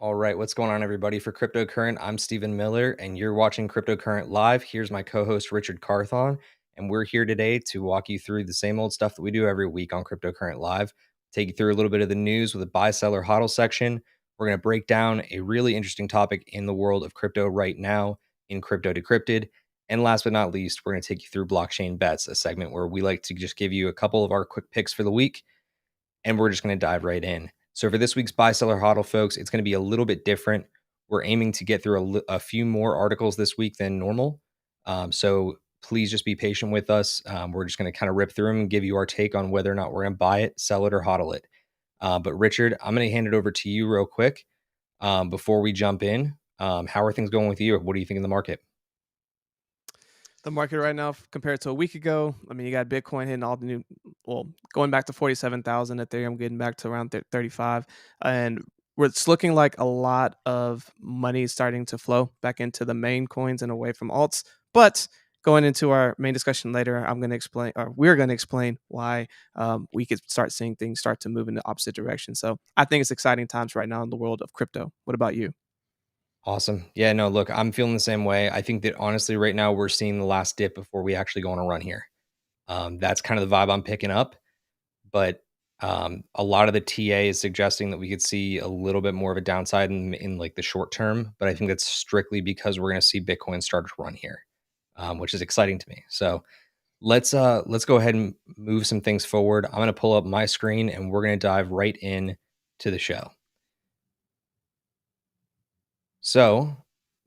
All right, what's going on, everybody? For Cryptocurrent, I'm Stephen Miller, and you're watching Cryptocurrent Live. Here's my co host, Richard Carthon, and we're here today to walk you through the same old stuff that we do every week on Cryptocurrent Live. Take you through a little bit of the news with a buy, seller, hodl section. We're going to break down a really interesting topic in the world of crypto right now in Crypto Decrypted. And last but not least, we're going to take you through blockchain bets, a segment where we like to just give you a couple of our quick picks for the week, and we're just going to dive right in. So for this week's buy, seller, hodl, folks, it's going to be a little bit different. We're aiming to get through a few more articles this week than normal. So please just be patient with us. We're just going to kind of rip through them and give you our take on whether or not we're going to buy it, sell it, or hodl it. But Richard, I'm going to hand it over to you real quick before we jump in. How are things going with you? What do you think in the market? The market right now compared to a week ago, I mean, you got Bitcoin hitting all the new, well, going back to 47,000, Ethereum getting back to around 35. And it's looking like a lot of money is starting to flow back into the main coins and away from alts. But going into our main discussion later, I'm going to explain, or we're going to explain why we could start seeing things start to move in the opposite direction. So I think it's exciting times right now in the world of crypto. What about you? Awesome. Yeah, no, look, I'm feeling the same way. I think that honestly, right now, we're seeing the last dip before we actually go on a run here. That's kind of the vibe I'm picking up. But a lot of the TA is suggesting that we could see a little bit more of a downside in like the short term. But I think that's strictly because we're going to see Bitcoin start to run here, which is exciting to me. So let's go ahead and move some things forward. I'm going to pull up my screen and we're going to dive right in to the show. So,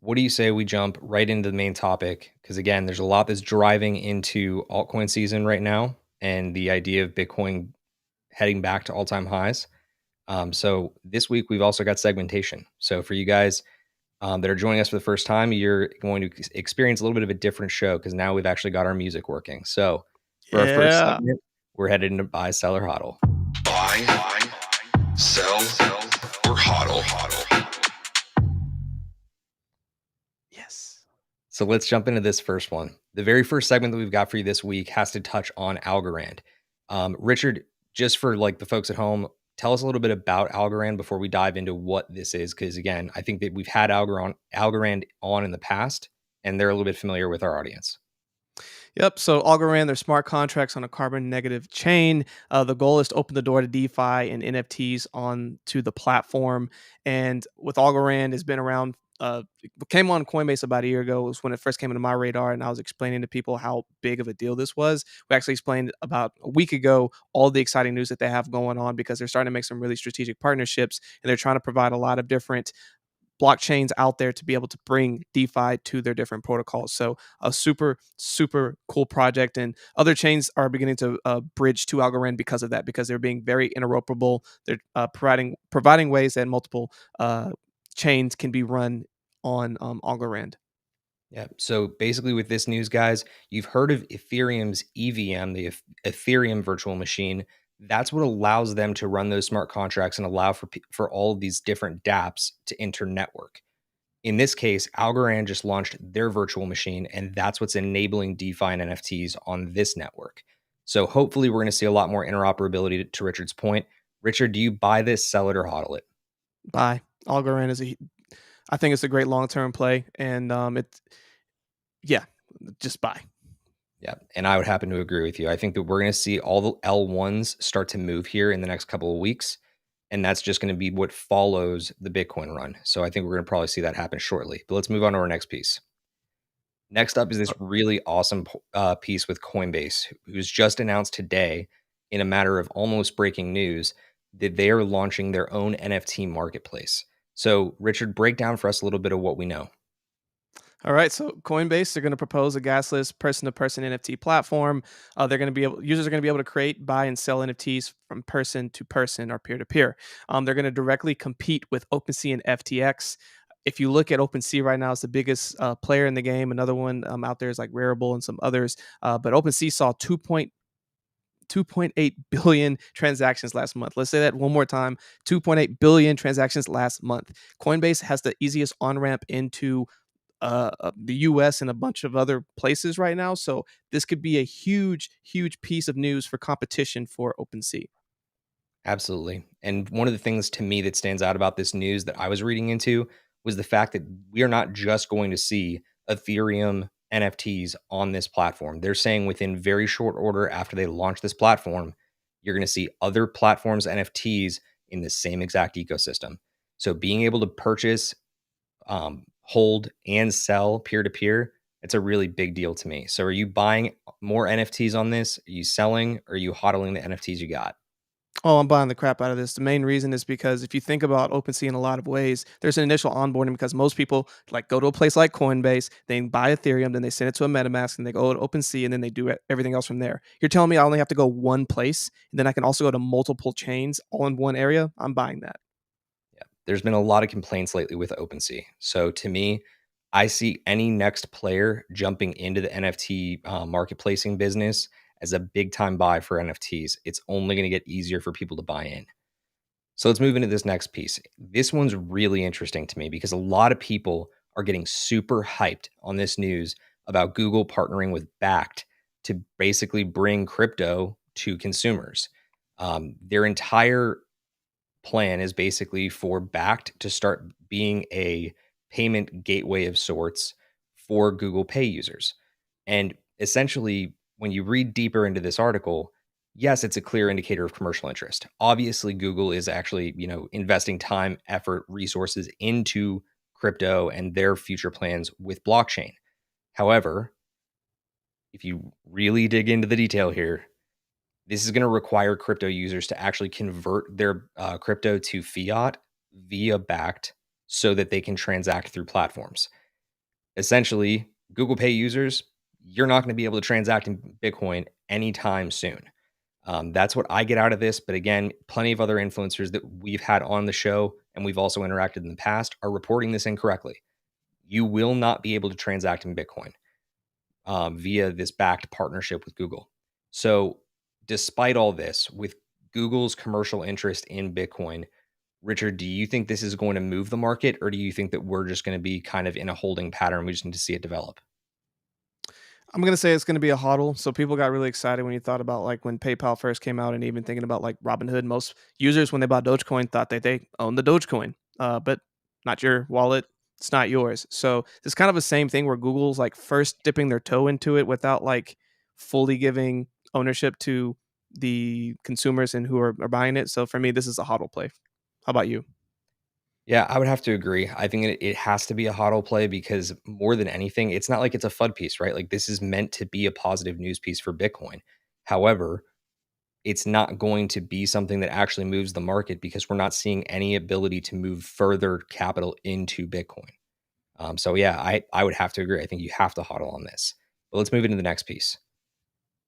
what do you say we jump right into the main topic? Because again, there's a lot that's driving into altcoin season right now, and the idea of Bitcoin heading back to all-time highs. So this week we've also got segmentation. So for you guys that are joining us for the first time, you're going to experience a little bit of a different show because now we've actually got our music working. So for our first Yeah. segment, we're headed into buy, sell, or hodl. Buy, sell, or hodl. Yes. So let's jump into this first one. The very first segment that we've got for you this week has to touch on Algorand. Richard, just for like the folks at home, tell us a little bit about Algorand before we dive into what this is. Because again, I think that we've had Algorand on in the past, and they're a little bit familiar with our audience. Yep. So Algorand, they're smart contracts on a carbon negative chain. The goal is to open the door to DeFi and NFTs onto the platform. And with Algorand, it's been around. It came on Coinbase about a year ago. It was when it first came into my radar, and I was explaining to people how big of a deal this was. We actually explained about a week ago all the exciting news that they have going on because they're starting to make some really strategic partnerships, and they're trying to provide a lot of different blockchains out there to be able to bring DeFi to their different protocols. So a super, super cool project. And other chains are beginning to bridge to Algorand because of that, because they're being very interoperable. They're providing ways that multiple chains can be run on Algorand. Yeah. So basically, with this news, guys, you've heard of Ethereum's EVM, the Ethereum virtual machine. That's what allows them to run those smart contracts and allow for all of these different dApps to inter-network. In this case, Algorand just launched their virtual machine, and that's what's enabling DeFi and NFTs on this network. So hopefully, we're going to see a lot more interoperability. To Richard's point, Richard, do you buy this, sell it, or hodl it? Buy. Algorand is I think it's a great long term play, and yeah, just buy. Yeah, and I would happen to agree with you. I think that we're going to see all the L1s start to move here in the next couple of weeks, and that's just going to be what follows the Bitcoin run. So I think we're going to probably see that happen shortly. But let's move on to our next piece. Next up is this really awesome piece with Coinbase, who's just announced today, in a matter of almost breaking news, that they are launching their own NFT marketplace. So, Richard, break down for us a little bit of what we know. All right, so Coinbase, they're going to propose a gasless person-to-person NFT platform. They're going to be able Users are going to be able to create, buy, and sell NFTs from person to person or peer to peer. They're going to directly compete with OpenSea and FTX. If you look at OpenSea right now, it's the biggest player in the game. Another one out there is like Rarible and some others. But OpenSea saw 2.8 billion transactions last month. Let's say that one more time. 2.8 billion transactions last month. Coinbase has the easiest on-ramp into the US and a bunch of other places right now. So this could be a huge, huge piece of news for competition for OpenSea. Absolutely. And one of the things to me that stands out about this news that I was reading into was the fact that we are not just going to see Ethereum NFTs on this platform. They're saying within very short order after they launch this platform, you're going to see other platforms' NFTs in the same exact ecosystem. So being able to purchase, hold, and sell peer to peer, it's a really big deal to me. So are you buying more NFTs on this? Are you selling? Or are you hodling the NFTs you got? Oh, I'm buying the crap out of this. The main reason is because if you think about OpenSea in a lot of ways, there's an initial onboarding because most people like go to a place like Coinbase, they buy Ethereum, then they send it to a MetaMask, and they go to OpenSea, and then they do everything else from there. You're telling me I only have to go one place, and then I can also go to multiple chains all in one area? I'm buying that. Yeah. There's been a lot of complaints lately with OpenSea. So to me, I see any next player jumping into the NFT marketplacing business as a big time buy for NFTs. It's only going to get easier for people to buy in. So let's move into this next piece. This one's really interesting to me because a lot of people are getting super hyped on this news about Google partnering with Backed to basically bring crypto to consumers. Their entire plan is basically for Backed to start being a payment gateway of sorts for Google Pay users. And essentially, when you read deeper into this article, yes, it's a clear indicator of commercial interest. Obviously, Google is actually, investing time, effort, resources into crypto and their future plans with blockchain. However, if you really dig into the detail here, this is going to require crypto users to actually convert their crypto to fiat via Backed so that they can transact through platforms. Essentially, Google Pay users, you're not going to be able to transact in Bitcoin anytime soon. That's what I get out of this. But again, plenty of other influencers that we've had on the show and we've also interacted in the past are reporting this incorrectly. You will not be able to transact in Bitcoin via this Backed partnership with Google. So, despite all this, with Google's commercial interest in Bitcoin, Richard, do you think this is going to move the market, or do you think that we're just going to be kind of in a holding pattern? We just need to see it develop. I'm gonna say it's gonna be a hodl. So people got really excited when you thought about like when PayPal first came out, and even thinking about like Robinhood. Most users when they bought Dogecoin thought that they owned the Dogecoin, but not your wallet. It's not yours. So it's kind of the same thing where Google's like first dipping their toe into it without like fully giving ownership to the consumers and who are buying it. So for me, this is a hodl play. How about you? Yeah, I would have to agree. I think it has to be a hodl play because more than anything, it's not like it's a FUD piece, right? Like this is meant to be a positive news piece for Bitcoin. However, it's not going to be something that actually moves the market because we're not seeing any ability to move further capital into Bitcoin. So yeah, I would have to agree. I think you have to hodl on this. But let's move into the next piece.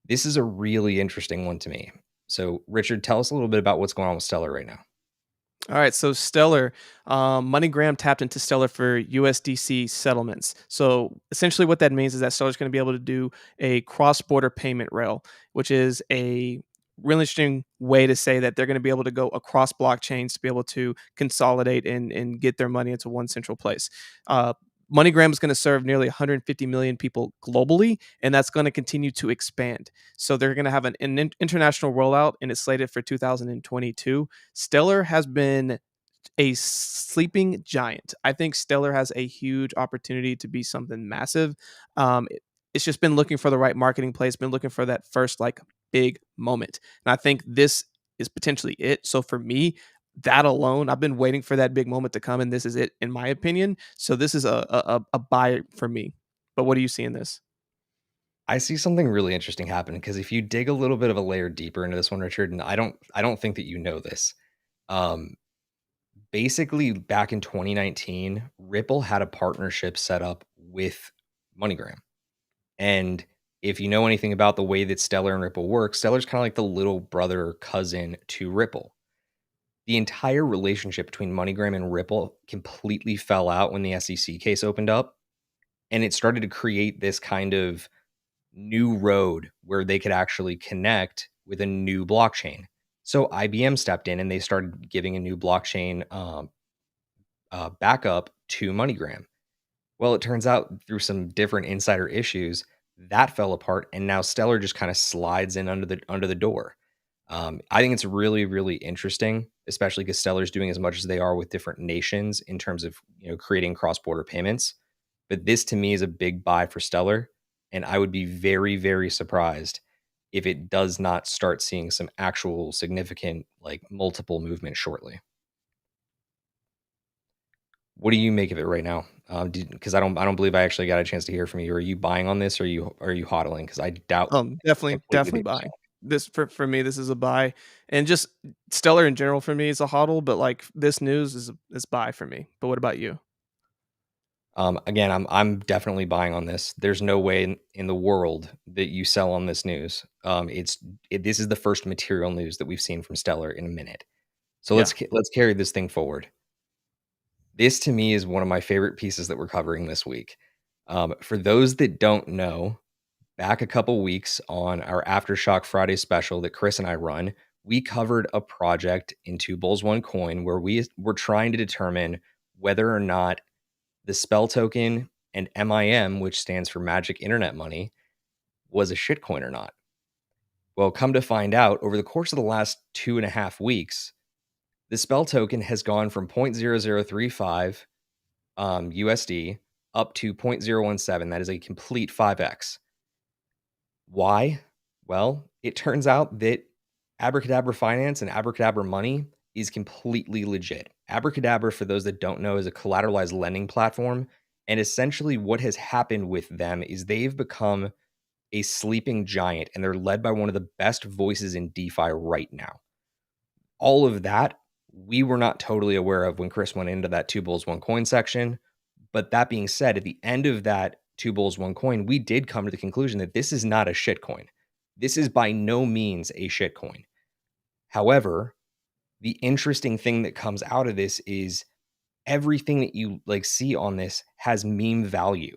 This is a really interesting one to me. So Richard, tell us a little bit about what's going on with Stellar right now. All right, so Stellar, MoneyGram tapped into Stellar for USDC settlements. So essentially, what that means is that Stellar's going to be able to do a cross-border payment rail, which is a really interesting way to say that they're going to be able to go across blockchains to be able to consolidate and get their money into one central place. MoneyGram is going to serve nearly 150 million people globally, and that's going to continue to expand. So they're going to have an international rollout, and it's slated for 2022. Stellar has been a sleeping giant. I think Stellar has a huge opportunity to be something massive. It's just been looking for the right marketing place, been looking for that first like big moment. And I think this is potentially it. So for me, that alone, I've been waiting for that big moment to come, and this is it, in my opinion. So this is a buy for me. But what do you see in this? I see something really interesting happening because if you dig a little bit of a layer deeper into this one, Richard, and I don't think that you know this. Um, Basically, back in 2019, Ripple had a partnership set up with MoneyGram. And if you know anything about the way that Stellar and Ripple work, Stellar's kind of like the little brother or cousin to Ripple. The entire relationship between MoneyGram and Ripple completely fell out when the SEC case opened up. And it started to create this kind of new road where they could actually connect with a new blockchain. So IBM stepped in and they started giving a new blockchain backup to MoneyGram. Well, it turns out through some different insider issues that fell apart, and now Stellar just kind of slides in under the door. I think it's really, really interesting, especially because Stellar's doing as much as they are with different nations in terms of creating cross-border payments. But this to me is a big buy for Stellar, and I would be very, very surprised if it does not start seeing some actual significant like multiple movement shortly. What do you make of it right now? Because I don't believe I actually got a chance to hear from you. Are you buying on this, or are you hodling? Because I doubt Definitely completely. buying. This for me, this is a buy, and just Stellar in general for me is a hodl, but like this news is buy for me. But what about you? Again, I'm definitely buying on this. There's no way in the world that you sell on this news. This is the first material news that we've seen from Stellar in a minute. So Yeah. let's carry this thing forward. This to me is one of my favorite pieces that we're covering this week. For those that don't know, back a couple weeks on our Aftershock Friday special that Chris and I run, we covered a project in Two Bulls One Coin where we were trying to determine whether or not the spell token and MIM, which stands for Magic Internet Money, was a shitcoin or not. Well, come to find out, over the course of the last 2.5 weeks, the spell token has gone from 0.0035 USD up to 0.017. That is a complete 5x. Why? Well, it turns out that Abracadabra Finance and Abracadabra Money is completely legit. Abracadabra, for those that don't know, is a collateralized lending platform. And essentially, what has happened with them is they've become a sleeping giant, and they're led by one of the best voices in DeFi right now. All of that we were not totally aware of when Chris went into that Two Bulls One Coin section. But that being said, at the end of that Two Bulls One Coin, we did come to the conclusion that this is not a shitcoin. This is by no means a shitcoin. However, the interesting thing that comes out of this is everything that you like see on this has meme value.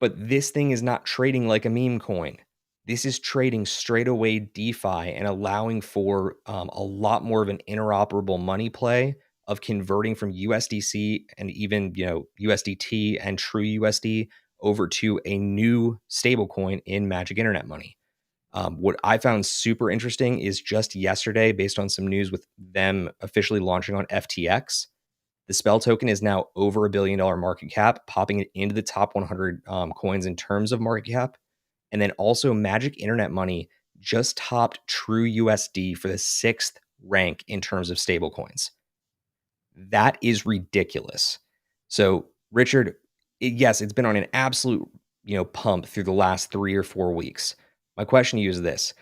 But this thing is not trading like a meme coin. This is trading straight away DeFi and allowing for a lot more of an interoperable money play of converting from USDC and even USDT and True USD over to a new stablecoin in Magic Internet Money. What I found super interesting is just yesterday, based on some news with them officially launching on FTX, the Spell token is now over $1 billion market cap, popping it into the top 100 coins in terms of market cap. And then also Magic Internet Money just topped True USD for the 6th rank in terms of stable coins. That is ridiculous. So, Richard, yes, it's been on an absolute pump through the last 3 or 4 weeks. My question to you is this: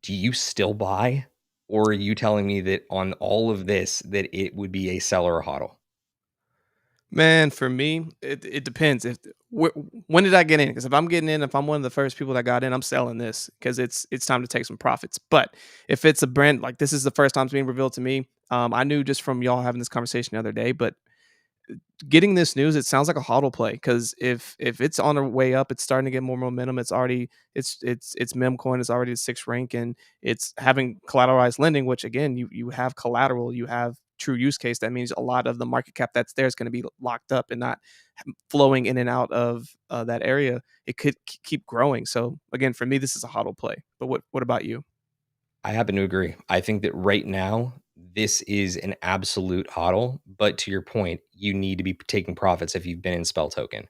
do you still buy, or are you telling me that on all of this that it would be a sell or a hodl? Man, for me, it depends. When did I get in? Because if I'm getting in, if I'm one of the first people that got in, I'm selling this because it's time to take some profits. But if it's a brand like this is the first time it's being revealed to me, I knew just from y'all having this conversation the other day, but getting this news, it sounds like a hodl play because if it's on the way up, it's starting to get more momentum. It's already it's mem coin is already the 6th rank, and it's having collateralized lending, which again you have collateral, you have true use case. That means a lot of the market cap that's there is going to be locked up and not flowing in and out of that area. It could keep growing. So again, for me, this is a hodl play. But what about you? I happen to agree. I think that right now, this is an absolute hodl. But to your point, you need to be taking profits if you've been in Spell Token.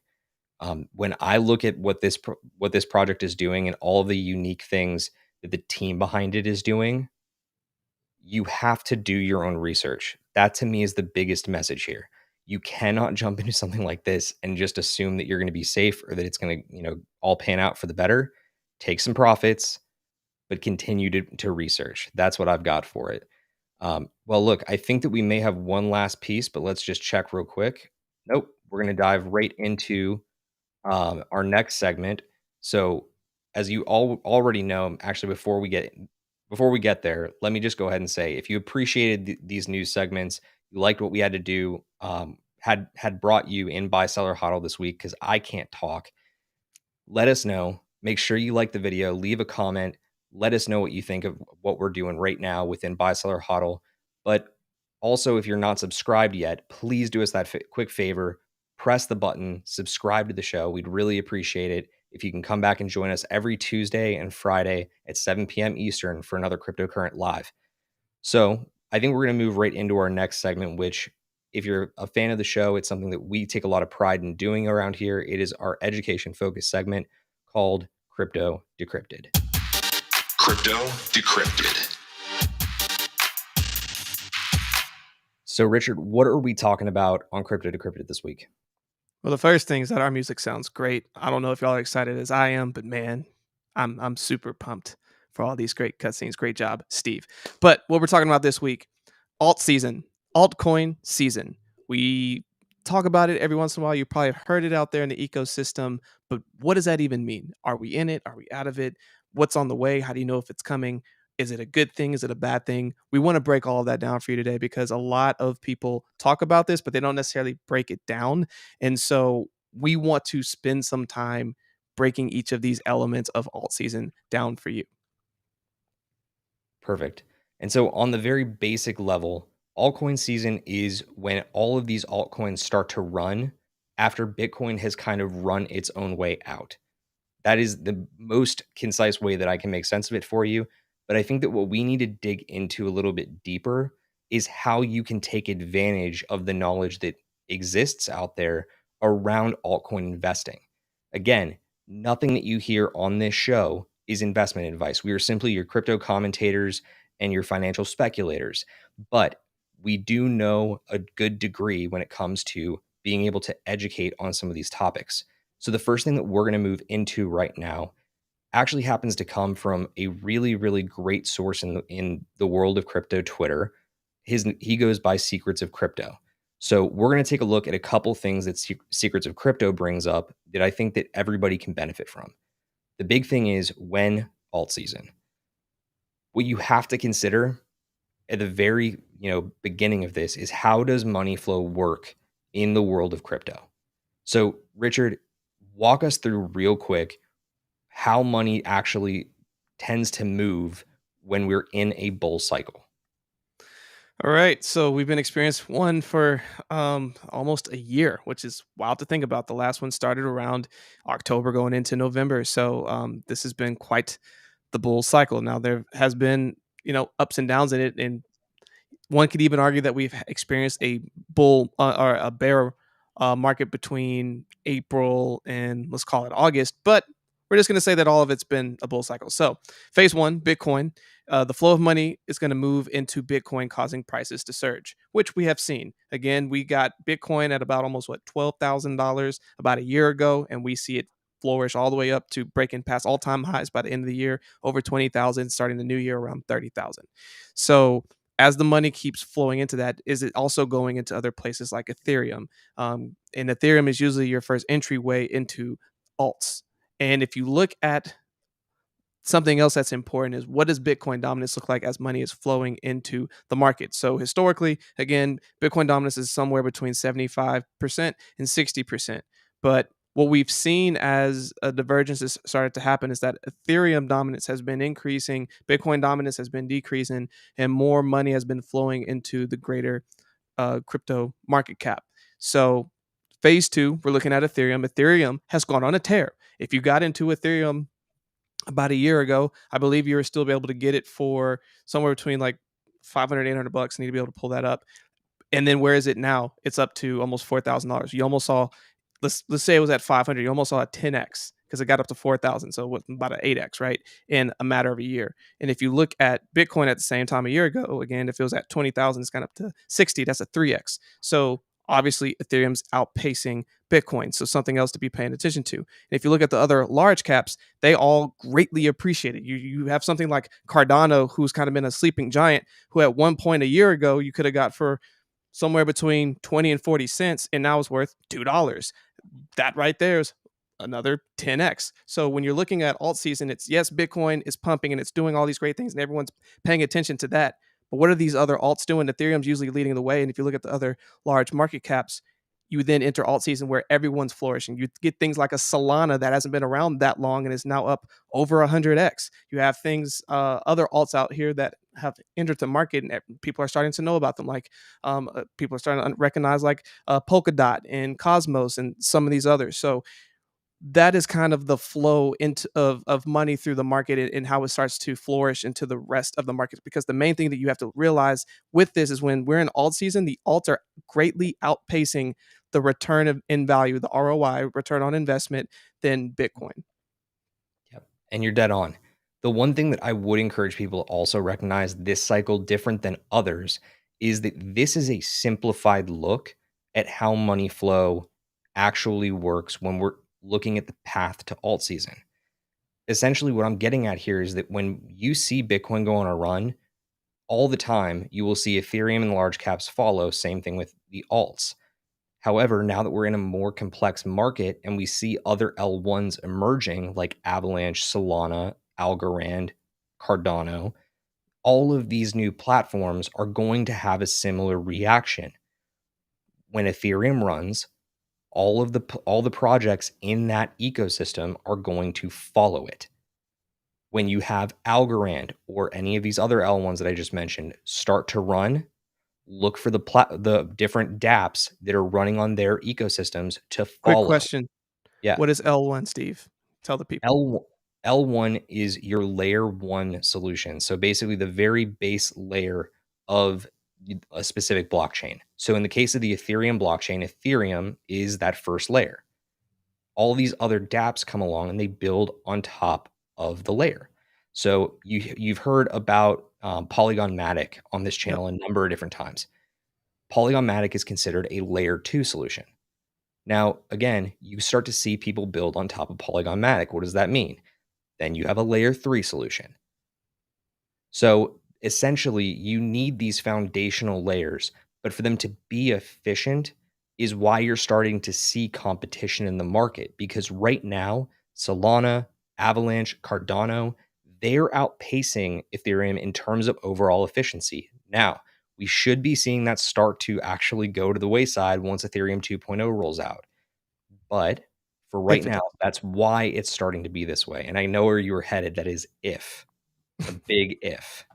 When I look at what this project is doing and all the unique things that the team behind it is doing, you have to do your own research. That to me is the biggest message here. You cannot jump into something like this and just assume that you're going to be safe or that it's going to, all pan out for the better. Take some profits, but continue to research. That's what I've got for it. Well, look, I think that we may have one last piece, but let's just check real quick. Nope, we're going to dive right into our next segment. So, as you all already know, actually, before we get there, let me just go ahead and say, if you appreciated these news segments, you liked what we had to do, had brought you in buy seller hodl this week because I can't talk. Let us know. Make sure you like the video, leave a comment. Let us know what you think of what we're doing right now within Buy Seller Hodl. But also, if you're not subscribed yet, please do us that quick favor. Press the button, subscribe to the show. We'd really appreciate it. if you can come back and join us every Tuesday and Friday at 7 p.m. Eastern for another Cryptocurrent Live. So I think we're going to move right into our next segment, which, if you're a fan of the show, it's something that we take a lot of pride in doing around here. It is our education focused segment called Crypto Decrypted. Crypto Decrypted. So, Richard, what are we talking about on Crypto Decrypted this week? Well, the first thing is that our music sounds great. I don't know if y'all are excited as I am, but man, I'm super pumped for all these great cutscenes. Great job, Steve. But what we're talking about this week, alt season, altcoin season. We talk about it every once in a while. You probably have heard it out there in the ecosystem, but what does that even mean? Are we in it? Are we out of it? What's on the way? How do you know if it's coming? Is it a good thing? Is it a bad thing? We want to break all of that down for you today because a lot of people talk about this, but they don't necessarily break it down. And so we want to spend some time breaking each of these elements of alt season down for you. Perfect. And so on the very basic level, altcoin season is when all of these altcoins start to run after Bitcoin has kind of run its own way out. That is the most concise way that I can make sense of it for you. But I think that what we need to dig into a little bit deeper is how you can take advantage of the knowledge that exists out there around altcoin investing. Again, nothing that you hear on this show is investment advice. We are simply your crypto commentators and your financial speculators. But we do know a good degree when it comes to being able to educate on some of these topics. So the first thing that we're going to move into right now actually happens to come from a really, really great source in the world of crypto, Twitter. He goes by Secrets of Crypto. So we're going to take a look at a couple things that Secrets of Crypto brings up that I think that everybody can benefit from. The big thing is when alt season. What you have to consider at the very beginning of this is how does money flow work in the world of crypto? So Richard, walk us through real quick how money actually tends to move when we're in a bull cycle. All right, so we've been experiencing one for almost a year, which is wild to think about. The last one started around October going into November, so this has been quite the bull cycle. Now there has been ups and downs in it, and one could even argue that we've experienced a bull or a bear market between April and let's call it August, but we're just going to say that all of it's been a bull cycle. So, phase one, Bitcoin, the flow of money is going to move into Bitcoin, causing prices to surge, which we have seen. Again, we got Bitcoin at about almost $12,000 about a year ago, and we see it flourish all the way up to breaking past all-time highs by the end of the year, over 20,000, starting the new year around 30,000. So as the money keeps flowing into that, is it also going into other places like Ethereum? And Ethereum is usually your first entryway into alts. And if you look at something else that's important is what does Bitcoin dominance look like as money is flowing into the market? So historically, again, Bitcoin dominance is somewhere between 75% and 60%. But what we've seen as a divergence has started to happen is that Ethereum dominance has been increasing, Bitcoin dominance has been decreasing, and more money has been flowing into the greater crypto market cap. So phase two, we're looking at Ethereum. Ethereum has gone on a tear. If you got into Ethereum about a year ago, I believe you were still be able to get it for somewhere between like 500, $800. I need to be able to pull that up. And then where is it now? It's up to almost $4,000. You almost saw, let's say it was at 500. You almost saw a 10x because it got up to 4,000. So what, about an 8x, right? In a matter of a year. And if you look at Bitcoin at the same time a year ago, again, if it was at 20,000, it's gone up to 60. That's a 3x. So obviously Ethereum's outpacing Bitcoin. So something else to be paying attention to. And if you look at the other large caps, they all greatly appreciate it. You have something like Cardano, who's kind of been a sleeping giant, who at one point a year ago you could have got for somewhere between 20 and 40 cents, and now it's worth $2. That right there is another 10x. So when you're looking at alt season, it's yes, Bitcoin is pumping and it's doing all these great things and everyone's paying attention to that. But what are these other alts doing? Ethereum's usually leading the way. And if you look at the other large market caps, you then enter alt season where everyone's flourishing. You get things like a Solana that hasn't been around that long and is now up over 100x. You have things, other alts out here that have entered the market and people are starting to know about them. Like people are starting to recognize like Polkadot and Cosmos and some of these others. So that is kind of the flow into of money through the market, and how it starts to flourish into the rest of the markets. Because the main thing that you have to realize with this is when we're in alt season, the alts are greatly outpacing the return in value, the ROI, return on investment, than Bitcoin. Yep. And you're dead on. The one thing that I would encourage people to also recognize this cycle different than others is that this is a simplified look at how money flow actually works when we're looking at the path to alt season. Essentially, what I'm getting at here is that when you see Bitcoin go on a run, all the time you will see Ethereum and large caps follow. Same thing with the alts. However, now that we're in a more complex market and we see other L1s emerging like Avalanche, Solana, Algorand, Cardano, all of these new platforms are going to have a similar reaction. When Ethereum runs, all the projects in that ecosystem are going to follow it. When you have Algorand or any of these other L1s that I just mentioned start to run, look for the different dApps that are running on their ecosystems to Quick follow. question. Yeah. What is L1, Steve? Tell the people. L1 is your layer 1 solution. So basically the very base layer of a specific blockchain. So in the case of the Ethereum blockchain, Ethereum is that first layer. All these other dApps come along and they build on top of the layer. So you've heard about Polygon Matic on this Yep. channel a number of different times. Polygon Matic is considered a layer 2 solution. Now, again, you start to see people build on top of Polygon Matic. What does that mean? Then you have a layer 3 solution. So essentially, you need these foundational layers, but for them to be efficient is why you're starting to see competition in the market. Because right now, Solana, Avalanche, Cardano, they're outpacing Ethereum in terms of overall efficiency. Now, we should be seeing that start to actually go to the wayside once Ethereum 2.0 rolls out. But for right If it now, does. that's why it's starting to be this way. And I know where you were headed. That is if. It's a big if.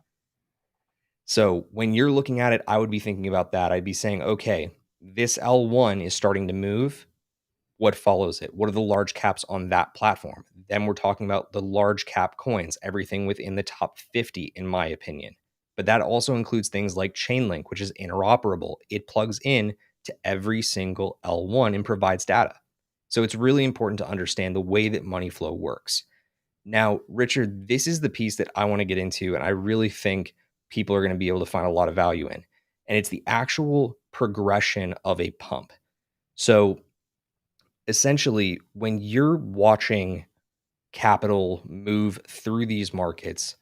So when you're looking at it, I would be thinking about that. I'd be saying, okay, this L1 is starting to move. What follows it? What are the large caps on that platform? Then we're talking about the large cap coins, everything within the top 50, in my opinion. But that also includes things like Chainlink, which is interoperable. It plugs in to every single L1 and provides data. So it's really important to understand the way that money flow works. Now, Richard, this is the piece that I want to get into, and I really think people are going to be able to find a lot of value in. And it's the actual progression of a pump. So essentially, when you're watching capital move through these markets,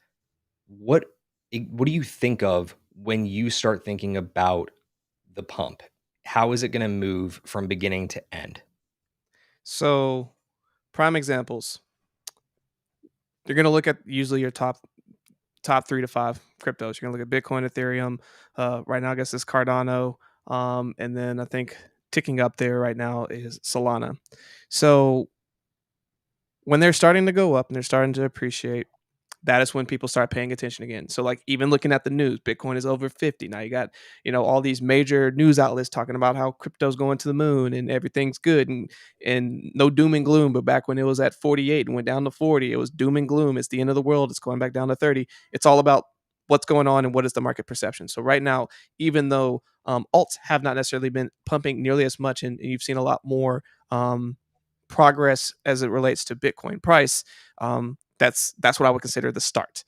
what do you think of when you start thinking about the pump? How is it going to move from beginning to end? So, prime examples. You're going to look at usually your top 3 to 5 cryptos. You're going to look at Bitcoin, Ethereum. Right now, I guess it's Cardano. And then I think ticking up there right now is Solana. So when they're starting to go up and they're starting to appreciate, that is when people start paying attention again. So like even looking at the news, Bitcoin is over 50. Now you got, all these major news outlets talking about how crypto's going to the moon and everything's good and no doom and gloom. But back when it was at 48 and went down to 40, it was doom and gloom. It's the end of the world. It's going back down to 30. It's all about what's going on and what is the market perception. So right now, even though alts have not necessarily been pumping nearly as much, and you've seen a lot more progress as it relates to Bitcoin price, that's what I would consider the start.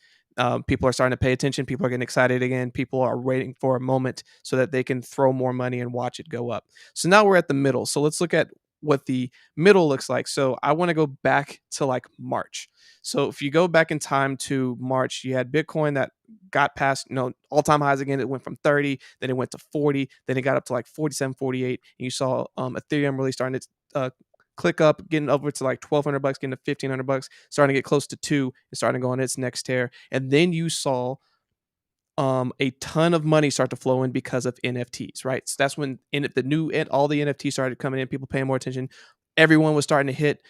People are starting to pay attention. People are getting excited again. People are waiting for a moment so that they can throw more money and watch it go up. So now we're at the middle. So let's look at what the middle looks like. So I want to go back to like March. So if you go back in time to March, you had Bitcoin that got past, all-time highs again. It went from 30, then it went to 40, then it got up to like 47, 48. And you saw Ethereum really starting to click up, getting over to like $1,200, getting to $1,500, starting to get close to 2, and starting to go on its next tear. And then you saw a ton of money start to flow in because of NFTs, right? So that's when all the NFTs started coming in, people paying more attention. Everyone was starting to hit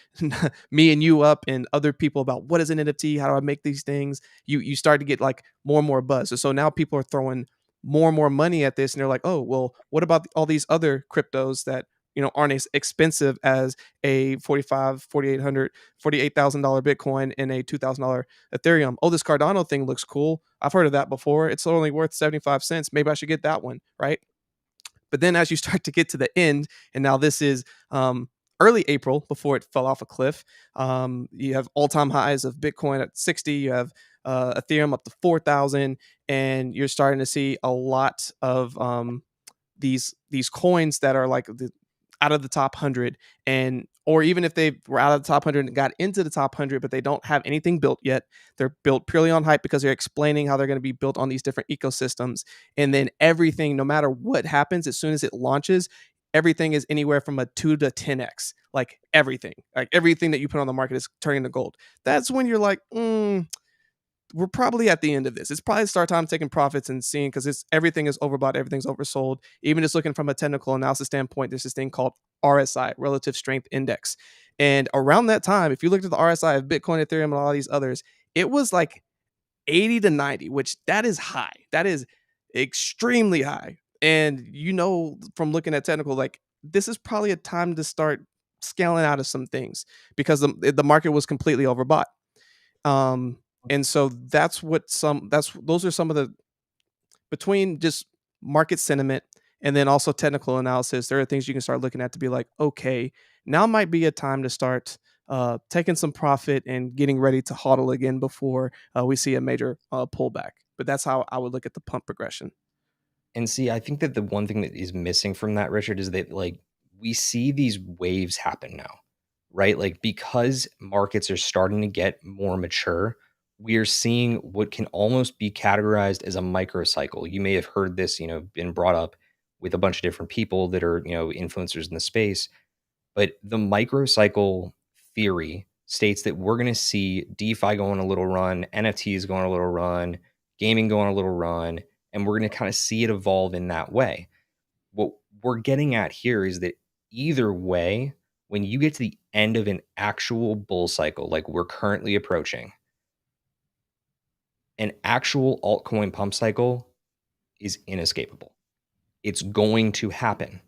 me and you up and other people about what is an NFT, how do I make these things. You start to get like more and more buzz. So now people are throwing more and more money at this, and they're like, oh, well, what about all these other cryptos that aren't as expensive as a 45, 4800, $48,000 Bitcoin and a $2,000 Ethereum. Oh, this Cardano thing looks cool. I've heard of that before. It's only worth 75 cents. Maybe I should get that one, right? But then as you start to get to the end, and now this is early April before it fell off a cliff, you have all-time highs of Bitcoin at 60, you have Ethereum up to 4,000, and you're starting to see a lot of these coins that are like out of the top 100, and or even if they were out of the top 100 and got into the top 100 but they don't have anything built yet, they're built purely on hype because they're explaining how they're going to be built on these different ecosystems. And then everything, no matter what happens, as soon as it launches, everything is anywhere from a 2 to 10x. Like everything that you put on the market is turning to gold. That's when you're like, we're probably at the end of this. It's probably start time taking profits and seeing, because it's everything is overbought, everything's oversold. Even just looking from a technical analysis standpoint, there's this thing called RSI, Relative Strength Index. And around that time, if you looked at the RSI of Bitcoin, Ethereum, and all these others, it was like 80 to 90, which that is high. That is extremely high. And from looking at technical, like this is probably a time to start scaling out of some things because the market was completely overbought. And so those are some of the, between just market sentiment and then also technical analysis, there are things you can start looking at to be like, okay, now might be a time to start taking some profit and getting ready to hodl again before we see a major pullback. But that's how I would look at the pump progression. And see, I think that the one thing that is missing from that, Richard, is that like we see these waves happen now, right? Like because markets are starting to get more mature, we are seeing what can almost be categorized as a microcycle. You may have heard this, been brought up with a bunch of different people that are, influencers in the space. But the microcycle theory states that we're going to see DeFi go on a little run, NFTs go on a little run, gaming go on a little run, and we're going to kind of see it evolve in that way. What we're getting at here is that either way, when you get to the end of an actual bull cycle, like we're currently approaching, an actual altcoin pump cycle is inescapable. It's going to happen.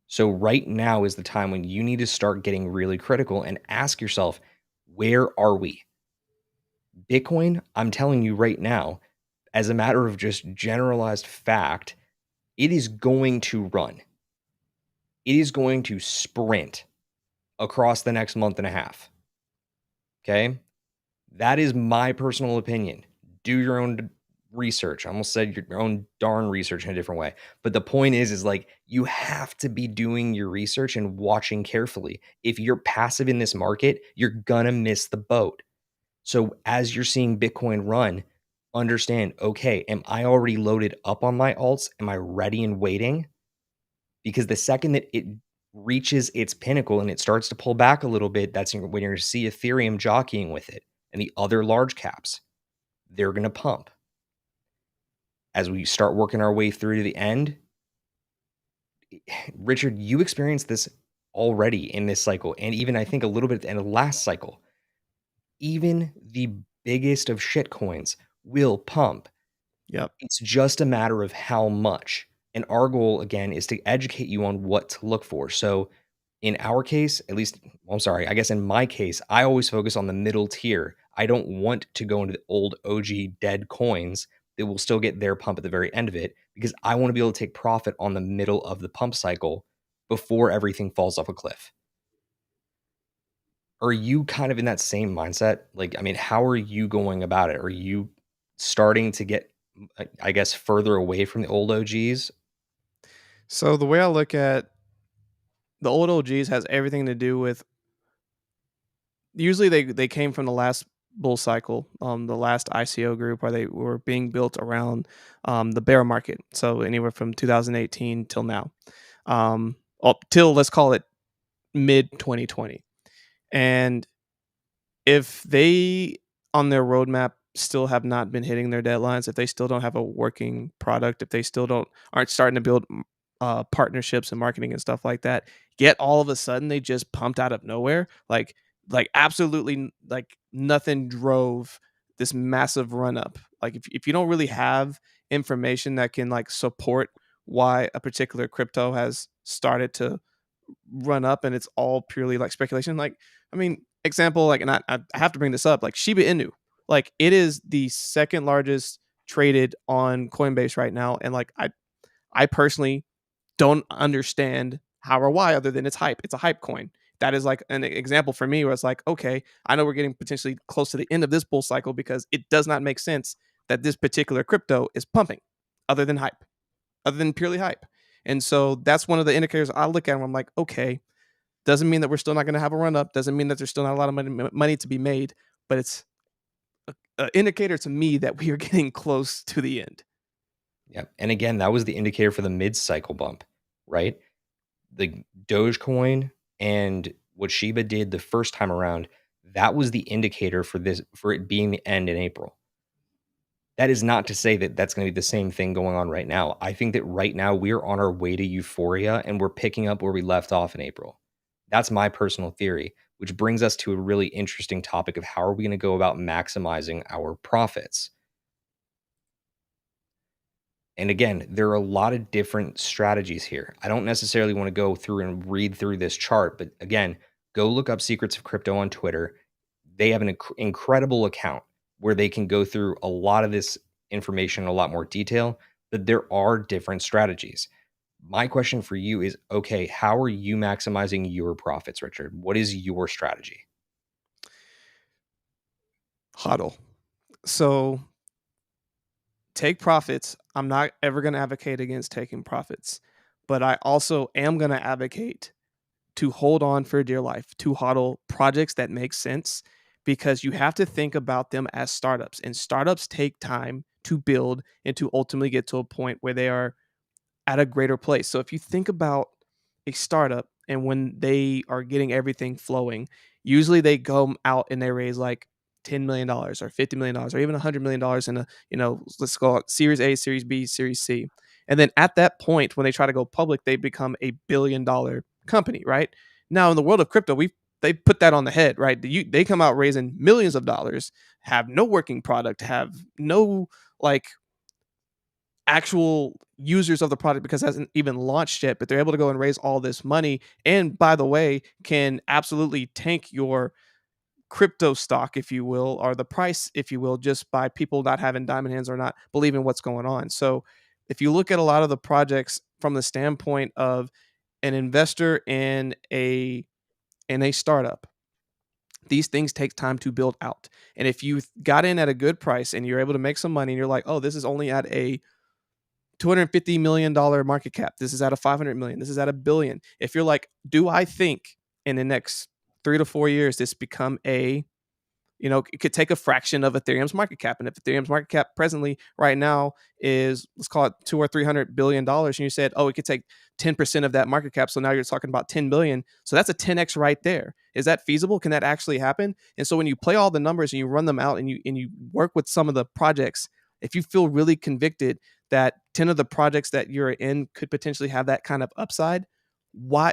So right now is the time when you need to start getting really critical and ask yourself, where are we? Bitcoin, I'm telling you right now, as a matter of just generalized fact, it is going to run. It is going to sprint across the next month and a half. Okay? That is my personal opinion. Do your own research. I almost said your own darn research in a different way. But the point is like you have to be doing your research and watching carefully. If you're passive in this market, you're gonna miss the boat. So as you're seeing Bitcoin run, understand, okay, am I already loaded up on my alts? Am I ready and waiting? Because the second that it reaches its pinnacle and it starts to pull back a little bit, that's when you're going to see Ethereum jockeying with it and the other large caps. They're going to pump. As we start working our way through to the end, Richard, you experienced this already in this cycle, and even I think a little bit at the end of the last cycle. Even the biggest of shit coins will pump. Yep. It's just a matter of how much. And our goal, again, is to educate you on what to look for. So in our case, at least, well, I'm sorry, I guess in my case, I always focus on the middle tier. I don't want to go into the old OG dead coins that will still get their pump at the very end of it because I want to be able to take profit on the middle of the pump cycle before everything falls off a cliff. Are you kind of in that same mindset? Like, I mean, how are you going about it? Are you starting to get, I guess, further away from the old OGs? So the way I look at the old OGs has everything to do with, usually they came from the last bull cycle, the last ICO group where they were being built around the bear market. So anywhere from 2018 till now, up till let's call it mid 2020. And if they on their roadmap still have not been hitting their deadlines, if they still don't have a working product, if they still aren't starting to build partnerships and marketing and stuff like that, yet all of a sudden they just pumped out of nowhere, like absolutely like nothing drove this massive run up. Like if you don't really have information that can like support why a particular crypto has started to run up and it's all purely like speculation. Like, I mean, example, like, and I have to bring this up, like Shiba Inu, like it is the second largest traded on Coinbase right now. And like, I personally don't understand how or why other than it's hype. It's a hype coin. That is like an example for me where it's like, okay, I know we're getting potentially close to the end of this bull cycle because it does not make sense that this particular crypto is pumping other than hype, other than purely hype. And so that's one of the indicators I look at and I'm like, okay, doesn't mean that we're still not going to have a run up. Doesn't mean that there's still not a lot of money to be made, but it's an indicator to me that we are getting close to the end. Yeah. And again, that was the indicator for the mid-cycle bump, right? The Dogecoin and what Shiba did the first time around, that was the indicator for it being the end in April. That is not to say that that's going to be the same thing going on right now. I think that right now we're on our way to euphoria and we're picking up where we left off in April. That's my personal theory, which brings us to a really interesting topic of how are we going to go about maximizing our profits. And again, there are a lot of different strategies here. I don't necessarily want to go through and read through this chart, but again, go look up Secrets of Crypto on Twitter. They have an incredible account where they can go through a lot of this information in a lot more detail, but there are different strategies. My question for you is, okay, how are you maximizing your profits, Richard? What is your strategy? HODL. So take profits. I'm not ever going to advocate against taking profits, but I also am going to advocate to hold on for dear life, to HODL projects that make sense, because you have to think about them as startups, and startups take time to build and to ultimately get to a point where they are at a greater place. So if you think about a startup and when they are getting everything flowing, usually they go out and they raise like $10 million or $50 million or even $100 million in a, let's call it Series A, Series B, Series C. And then at that point, when they try to go public, they become a $1 billion company, right? Now in the world of crypto, they put that on the head, right? They come out raising millions of dollars, have no working product, have no like actual users of the product because it hasn't even launched yet, but they're able to go and raise all this money. And by the way, can absolutely tank your crypto stock, if you will, or the price, if you will, just by people not having diamond hands or not believing what's going on. So if you look at a lot of the projects from the standpoint of an investor in a startup, these things take time to build out. And if you got in at a good price and you're able to make some money and you're like, oh, this is only at a $250 million market cap. This is at a 500 million. This is at a billion. If you're like, do I think in the next 3 to 4 years this become it could take a fraction of Ethereum's market cap. And if Ethereum's market cap presently right now is, let's call it $200 or $300 billion, and you said, oh, it could take 10% of that market cap. So now you're talking about 10 billion. So that's a 10x right there. Is that feasible? Can that actually happen? And so when you play all the numbers and you run them out and you work with some of the projects, if you feel really convicted that 10 of the projects that you're in could potentially have that kind of upside, why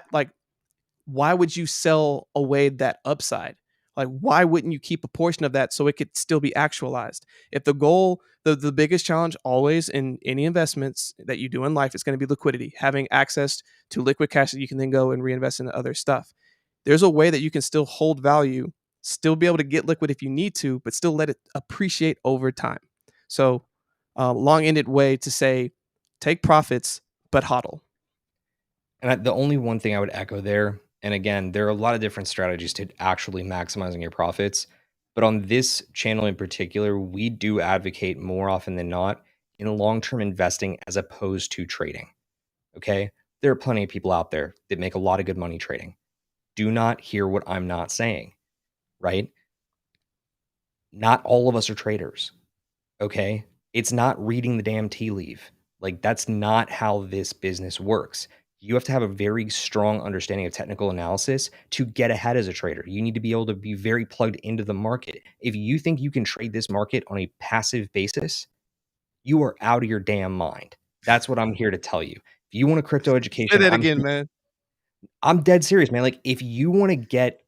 would you sell away that upside? Like, why wouldn't you keep a portion of that so it could still be actualized? If the goal, the biggest challenge always in any investments that you do in life is going to be liquidity, having access to liquid cash that you can then go and reinvest into other stuff. There's a way that you can still hold value, still be able to get liquid if you need to, but still let it appreciate over time. So, long-ended way to say, take profits, but hodl. And the only one thing I would echo there, and again, there are a lot of different strategies to actually maximizing your profits. But on this channel in particular, we do advocate more often than not in long term investing as opposed to trading. Okay. There are plenty of people out there that make a lot of good money trading. Do not hear what I'm not saying, right? Not all of us are traders. Okay. It's not reading the damn tea leaf. Like, that's not how this business works. You have to have a very strong understanding of technical analysis to get ahead as a trader. You need to be able to be very plugged into the market. If you think you can trade this market on a passive basis, you are out of your damn mind. That's what I'm here to tell you. If you want a crypto Say education, that again, man. I'm dead serious, man. Like, if you want to get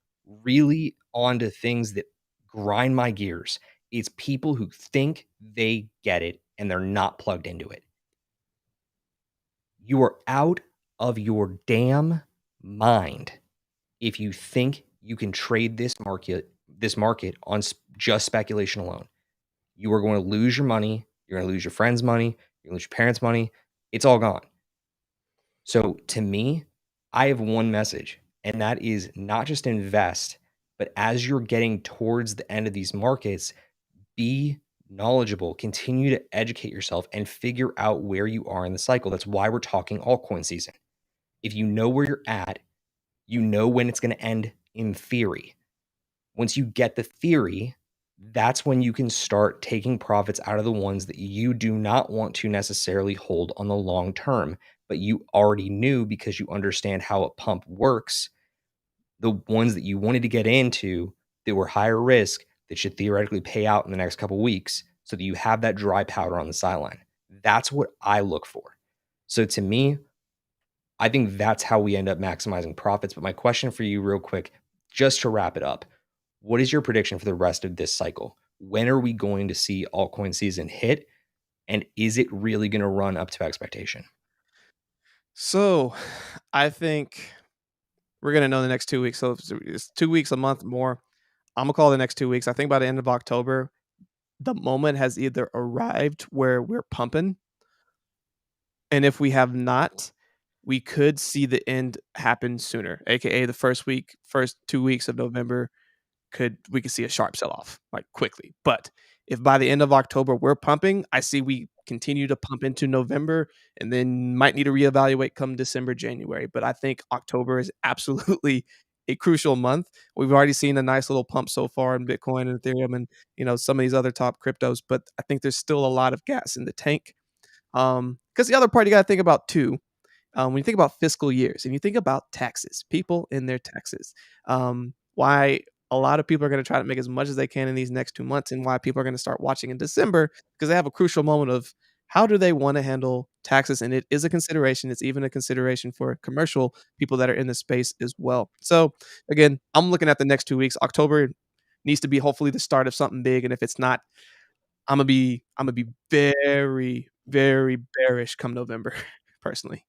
really onto things that grind my gears, it's people who think they get it and they're not plugged into it. You are out of your damn mind if you think you can trade this market on just speculation alone. You are going to lose your money. You're going to lose your friends' money. You're going to lose your parents' money. It's all gone. So to me, I have one message, and that is not just invest, but as you're getting towards the end of these markets, be knowledgeable, continue to educate yourself and figure out where you are in the cycle. That's why we're talking altcoin season. If you know where you're at, you know when it's going to end in theory. Once you get the theory, that's when you can start taking profits out of the ones that you do not want to necessarily hold on the long term, but you already knew because you understand how a pump works. The ones that you wanted to get into that were higher risk that should theoretically pay out in the next couple of weeks so that you have that dry powder on the sideline. That's what I look for. So to me, I think that's how we end up maximizing profits. But my question for you, real quick, just to wrap it up, what is your prediction for the rest of this cycle? When are we going to see altcoin season hit? And is it really going to run up to expectation? So, I think we're gonna know the next 2 weeks. So it's 2 weeks, a month more. Imma call the next 2 weeks. I think by the end of October, the moment has either arrived where we're pumping, and if we have not, we could see the end happen sooner, AKA the first 2 weeks of November we could see a sharp sell-off, like, quickly. But if by the end of October we're pumping, I see we continue to pump into November and then might need to reevaluate come December, January. But I think October is absolutely a crucial month. We've already seen a nice little pump so far in Bitcoin and Ethereum and, some of these other top cryptos, but I think there's still a lot of gas in the tank. Because the other part you gotta think about too, when you think about fiscal years and you think about taxes, people and their taxes, why a lot of people are going to try to make as much as they can in these next 2 months, and why people are going to start watching in December because they have a crucial moment of how do they want to handle taxes, and it is a consideration. It's even a consideration for commercial people that are in the space as well. So again, I'm looking at the next 2 weeks. October needs to be hopefully the start of something big, and if it's not, I'm gonna be very, very bearish come November, personally.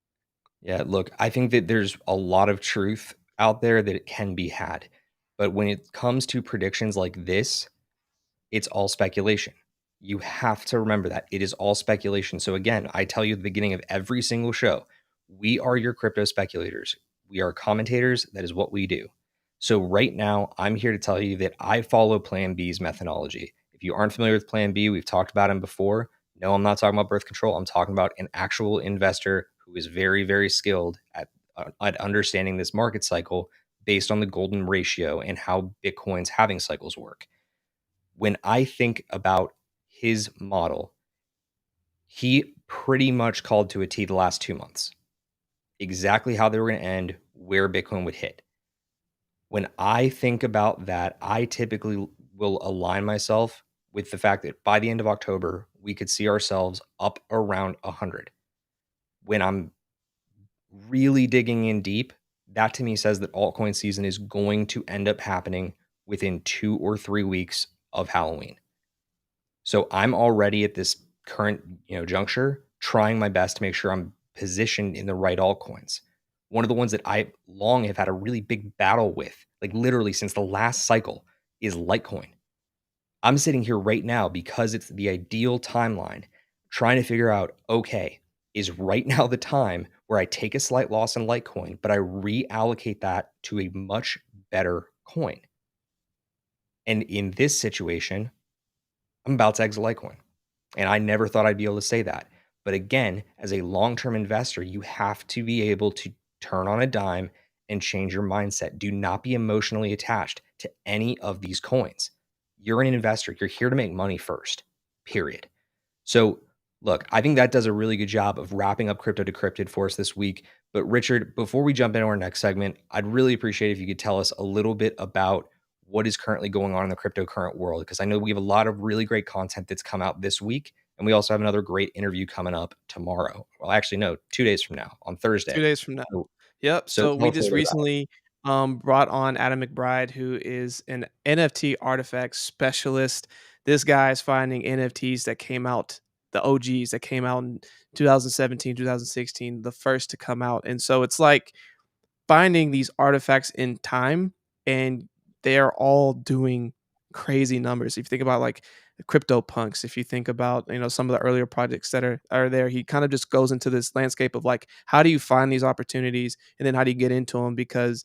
Yeah, look, I think that there's a lot of truth out there that it can be had. But when it comes to predictions like this, it's all speculation. You have to remember that it is all speculation. So again, I tell you at the beginning of every single show, we are your crypto speculators. We are commentators. That is what we do. So right now, I'm here to tell you that I follow Plan B's methodology. If you aren't familiar with Plan B, we've talked about him before. No, I'm not talking about birth control. I'm talking about an actual investor who is very, very skilled at understanding this market cycle based on the golden ratio and how Bitcoin's halving cycles work. When I think about his model, he pretty much called to a T the last 2 months, exactly how they were going to end, where Bitcoin would hit. When I think about that, I typically will align myself with the fact that by the end of October, we could see ourselves up around 100. When I'm really digging in deep, that to me says that altcoin season is going to end up happening within 2 or 3 weeks of Halloween. So I'm already at this current, juncture trying my best to make sure I'm positioned in the right altcoins. One of the ones that I long have had a really big battle with, like literally since the last cycle, is Litecoin. I'm sitting here right now because it's the ideal timeline, trying to figure out, okay, is right now the time where I take a slight loss in Litecoin, but I reallocate that to a much better coin? And in this situation, I'm about to exit Litecoin. And I never thought I'd be able to say that. But again, as a long term investor, you have to be able to turn on a dime and change your mindset. Do not be emotionally attached to any of these coins. You're an investor, you're here to make money first, period. So, look, I think that does a really good job of wrapping up Crypto Decrypted for us this week. But, Richard, before we jump into our next segment, I'd really appreciate if you could tell us a little bit about what is currently going on in the cryptocurrency world, because I know we have a lot of really great content that's come out this week. And we also have another great interview coming up tomorrow. Well, actually, no, 2 days from now on 2 Thursday. days from now. So, Yep, so so tell we us a just little bit about it. recently, brought on Adam McBride, who is an NFT artifact specialist. This guy is finding NFTs that came out, the OGs that came out in 2017, 2016, the first to come out, and so it's like finding these artifacts in time, and they are all doing crazy numbers. If you think about like crypto punks, if you think about some of the earlier projects that are there, he kind of just goes into this landscape of like, how do you find these opportunities, and then how do you get into them, because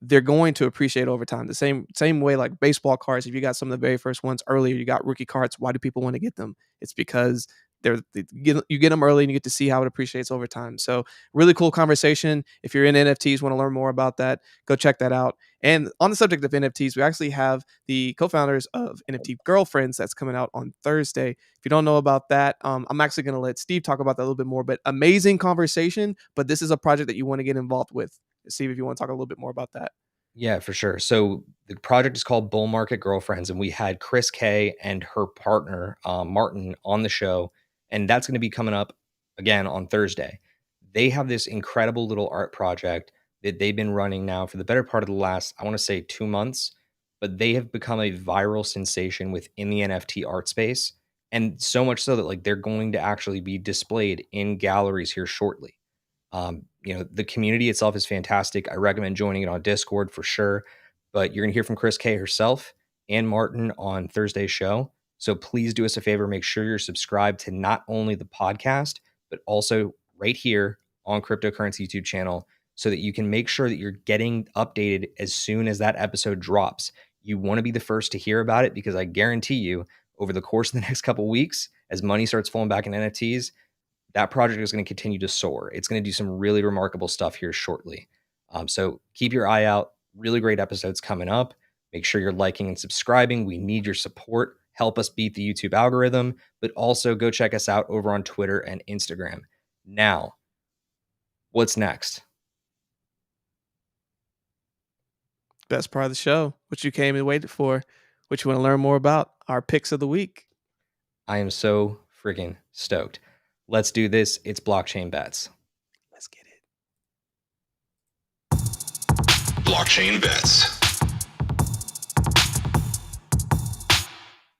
they're going to appreciate over time. The same way like baseball cards. If you got some of the very first ones earlier, you got rookie cards. Why do people want to get them? It's because you get them early and you get to see how it appreciates over time. So really cool conversation. If you're in NFTs, want to learn more about that, go check that out. And on the subject of NFTs, we actually have the co-founders of NFT Girlfriends that's coming out on Thursday. If you don't know about that, I'm actually going to let Steve talk about that a little bit more. But amazing conversation. But this is a project that you want to get involved with. Steve, if you want to talk a little bit more about that. Yeah, for sure. So the project is called Bull Market Girlfriends, and we had Chris K and her partner Martin on the show, and that's going to be coming up again on Thursday. They have this incredible little art project that they've been running now for the better part of the last, I want to say, 2 months, but they have become a viral sensation within the NFT art space, and so much so that like they're going to actually be displayed in galleries here shortly. The community itself is fantastic. I recommend joining it on Discord for sure. But you're going to hear from Chris K herself and Martin on Thursday's show. So please do us a favor. Make sure you're subscribed to not only the podcast, but also right here on Cryptocurrency YouTube channel so that you can make sure that you're getting updated as soon as that episode drops. You want to be the first to hear about it because I guarantee you over the course of the next couple of weeks, as money starts flowing back in NFTs, that project is going to continue to soar. It's going to do some really remarkable stuff here shortly. So keep your eye out. Really great episodes coming up. Make sure you're liking and subscribing. We need your support. Help us beat the YouTube algorithm, but also go check us out over on Twitter and Instagram. Now, what's next? Best part of the show, what you came and waited for, what you want to learn more about, our picks of the week. I am so freaking stoked. Let's do this. It's blockchain bets. Let's get it. Blockchain bets.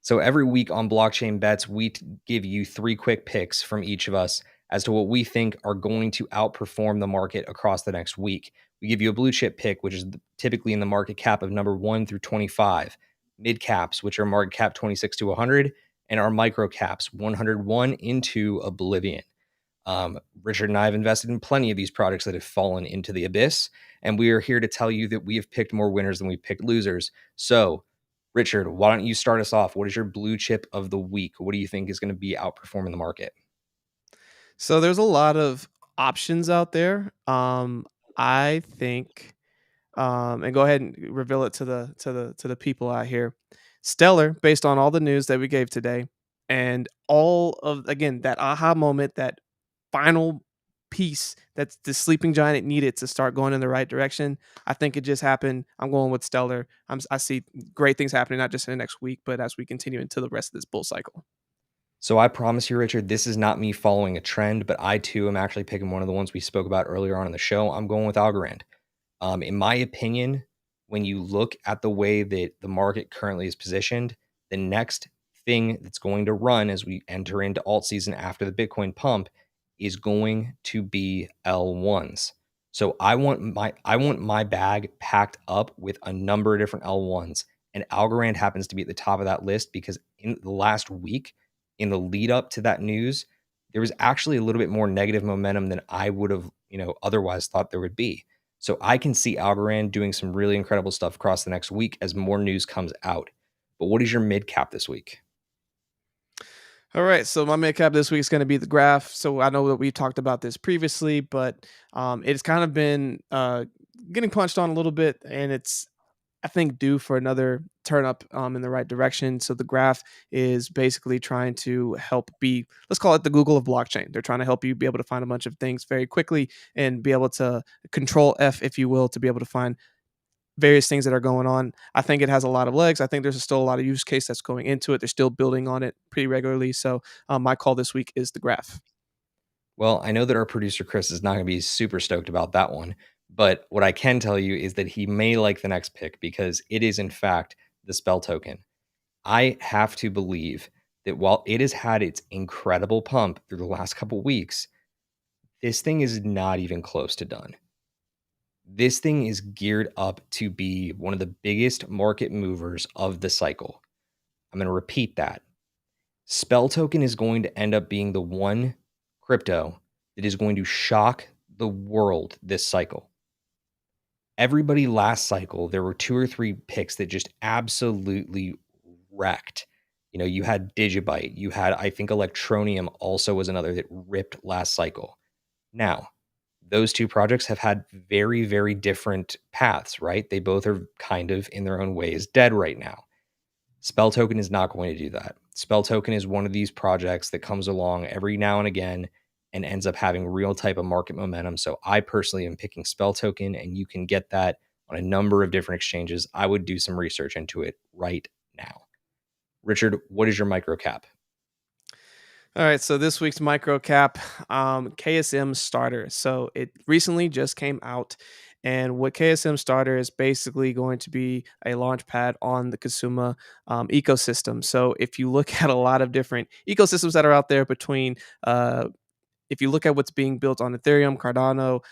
So every week on Blockchain Bets, we give you 3 quick picks from each of us as to what we think are going to outperform the market across the next week. We give you a blue chip pick, which is typically in the market cap of number 1 through 25, mid caps, which are market cap 26 to 100, and our micro caps 101 into oblivion. Richard and I have invested in plenty of these products that have fallen into the abyss, and we are here to tell you that we have picked more winners than we've picked losers. So, Richard, why don't you start us off? What is your blue chip of the week? What do you think is going to be outperforming the market? So there's a lot of options out there. I think, and go ahead and reveal it to the people out here. Stellar, based on all the news that we gave today, and all of again that aha moment, that final piece that's the sleeping giant it needed to start going in the right direction. I think it just happened. I'm going with Stellar. I see great things happening, not just in the next week, but as we continue into the rest of this bull cycle. So I promise you, Richard, this is not me following a trend, but I too am actually picking one of the ones we spoke about earlier on in the show. I'm going with Algorand. In my opinion, when you look at the way that the market currently is positioned, the next thing that's going to run as we enter into alt season after the Bitcoin pump is going to be L1s. So I want my bag packed up with a number of different L1s, and Algorand happens to be at the top of that list because in the last week, in the lead up to that news, there was actually a little bit more negative momentum than I would have, otherwise thought there would be. So I can see Algorand doing some really incredible stuff across the next week as more news comes out. But what is your mid cap this week? All right, so my mid cap this week is going to be the graph. So I know that we talked about this previously, but it's kind of been getting punched on a little bit, and it's I think due for another turn up in the right direction. So the graph is basically trying to help be, let's call it the Google of blockchain. They're trying to help you be able to find a bunch of things very quickly and be able to control F, if you will, to be able to find various things that are going on. I think it has a lot of legs. I think there's still a lot of use case that's going into it. They're still building on it pretty regularly. So my call this week is the graph. Well, I know that our producer Chris is not going to be super stoked about that one, but what I can tell you is that he may like the next pick because it is in fact the spell token. I have to believe that while it has had its incredible pump through the last couple weeks, this thing is not even close to done. This thing is geared up to be one of the biggest market movers of the cycle. I'm going to repeat that. Spell token is going to end up being the one crypto that is going to shock the world this cycle. Everybody last cycle, there were 2 or 3 picks that just absolutely wrecked. You had Digibyte, you had, I think Electronium also was another that ripped last cycle. Now, those 2 projects have had very, very different paths, right? They both are kind of in their own ways dead right now. Spell Token is not going to do that. Spell Token is one of these projects that comes along every now and again and ends up having real type of market momentum. So I personally am picking Spell Token, and you can get that on a number of different exchanges. I would do some research into it right now. Richard, what is your micro cap? All right, so this week's micro cap, KSM Starter. So it recently just came out, and what KSM Starter is basically going to be a launch pad on the Kusama ecosystem. So if you look at a lot of different ecosystems that are out there between, if you look at what's being built on Ethereum, Cardano,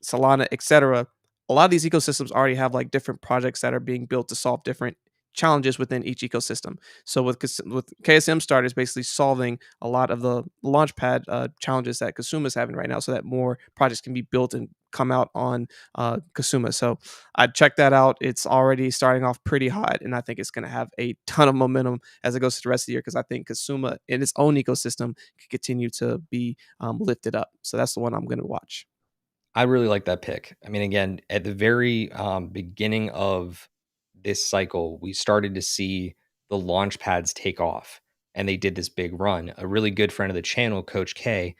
Solana, etc. A lot of these ecosystems already have like different projects that are being built to solve different challenges within each ecosystem. So with KSM starters basically solving a lot of the launchpad challenges that Kasuma is having right now, so that more projects can be built and come out on Kasuma. So I'd check that out. It's already starting off pretty hot, and I think it's going to have a ton of momentum as it goes to the rest of the year because I think Kasuma in its own ecosystem can continue to be lifted up. So that's the one I'm going to watch. I really like that pick. I mean, again, at the very beginning of this cycle, we started to see the launch pads take off, and they did this big run. A really good friend of the channel, Coach K,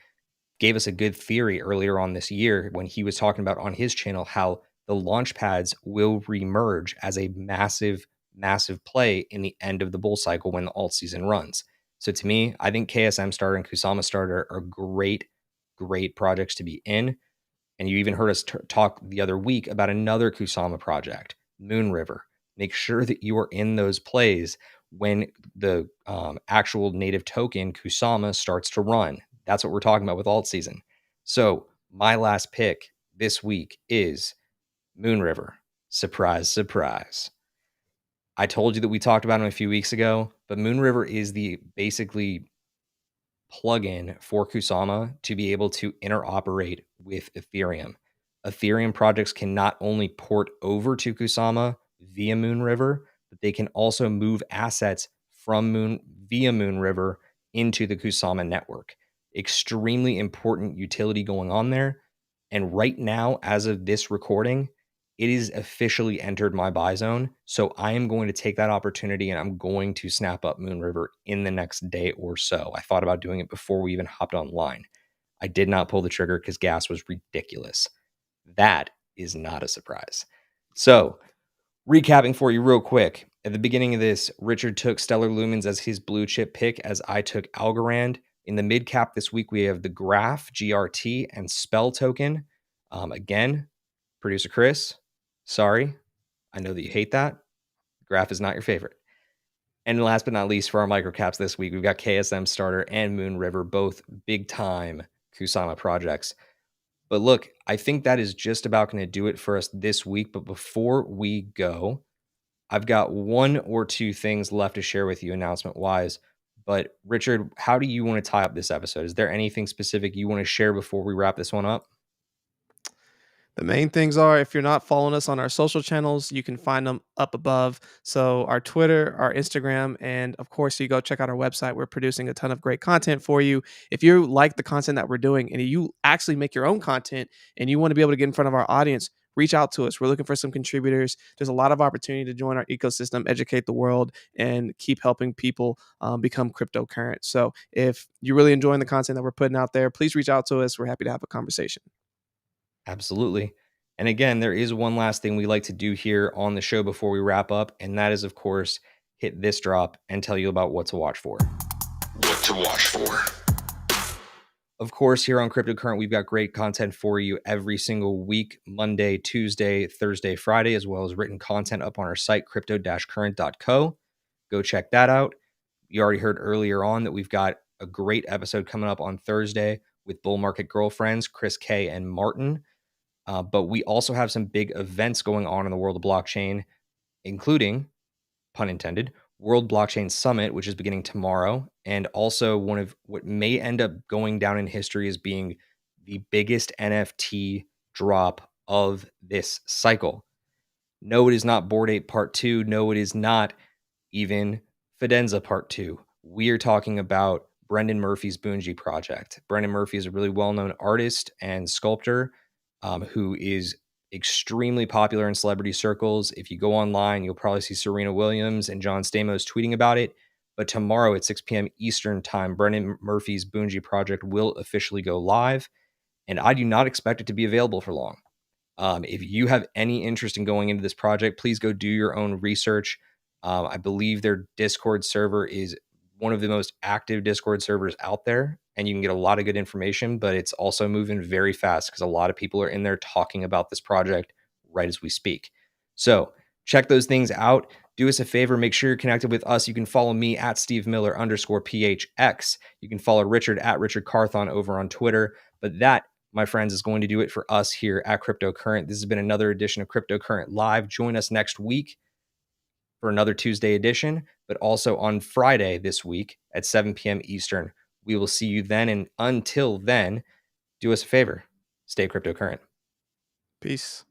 gave us a good theory earlier on this year when he was talking about on his channel how the launch pads will remerge as a massive, massive play in the end of the bull cycle when the alt season runs. So to me, I think KSM Starter and Kusama Starter are great, great projects to be in. And you even heard us talk the other week about another Kusama project, Moon River. Make sure that you are in those plays when the actual native token Kusama starts to run. That's what we're talking about with alt season. So my last pick this week is Moon River. Surprise, surprise. I told you that we talked about him a few weeks ago, but Moon River is the basically plugin for Kusama to be able to interoperate with Ethereum. Ethereum projects can not only port over to Kusama via Moon River, but they can also move assets from Moon River into the Kusama network. Extremely important utility going on there. And right now, as of this recording, it is officially entered my buy zone. So I am going to take that opportunity and I'm going to snap up Moon River in the next day or so. I thought about doing it before we even hopped online. I did not pull the trigger because gas was ridiculous. That is not a surprise. So, recapping for you real quick. At the beginning of this, Richard took Stellar Lumens as his blue chip pick, as I took Algorand. In the mid cap this week, we have the Graph, GRT, and Spell token. Again, producer Chris, sorry. I know that you hate that. Graph is not your favorite. And last but not least, for our microcaps this week, we've got KSM Starter and Moon River, both big time Kusama projects. But look, I think that is just about going to do it for us this week. But before we go, I've got 1 or 2 things left to share with you announcement wise. But Richard, how do you want to tie up this episode? Is there anything specific you want to share before we wrap this one up? The main things are if you're not following us on our social channels, you can find them up above. So, our Twitter, our Instagram, and of course, you go check out our website. We're producing a ton of great content for you. If you like the content that we're doing and you actually make your own content and you want to be able to get in front of our audience, reach out to us. We're looking for some contributors. There's a lot of opportunity to join our ecosystem, educate the world, and keep helping people become cryptocurrent. So, if you're really enjoying the content that we're putting out there, please reach out to us. We're happy to have a conversation. Absolutely. And again, there is one last thing we like to do here on the show before we wrap up, and that is, of course, hit this drop and tell you about what to watch for. What to watch for. Of course, here on Cryptocurrent, we've got great content for you every single week, Monday, Tuesday, Thursday, Friday, as well as written content up on our site, crypto-current.co. Go check that out. You already heard earlier on that we've got a great episode coming up on Thursday with Bull Market Girlfriends, Chris K and Martin. But we also have some big events going on in the world of blockchain, including, pun intended, World Blockchain Summit, which is beginning tomorrow, and also one of what may end up going down in history as being the biggest NFT drop of this cycle. No, it is not Bored Ape Part 2. No, it is not even Fidenza Part 2. We are talking about Brendan Murphy's Bungie project. Brendan Murphy is a really well-known artist and sculptor who is extremely popular in celebrity circles. If you go online, you'll probably see Serena Williams and John Stamos tweeting about it. But tomorrow at 6 p.m. Eastern time, Brendan Murphy's Bungie project will officially go live. And I do not expect it to be available for long. If you have any interest in going into this project, please go do your own research. I believe their Discord server is one of the most active Discord servers out there, and you can get a lot of good information, but it's also moving very fast because a lot of people are in there talking about this project right as we speak. So check those things out. Do us a favor, make sure you're connected with us. You can follow me at Steve Miller _PHX. You can follow Richard at Richard Carthon over on Twitter. But that, my friends, is going to do it for us here at Cryptocurrent. This has been another edition of Cryptocurrent Live. Join us next week for another Tuesday edition, but also on Friday this week at 7 p.m. Eastern. We will see you then. And until then, do us a favor, stay cryptocurrent. Peace.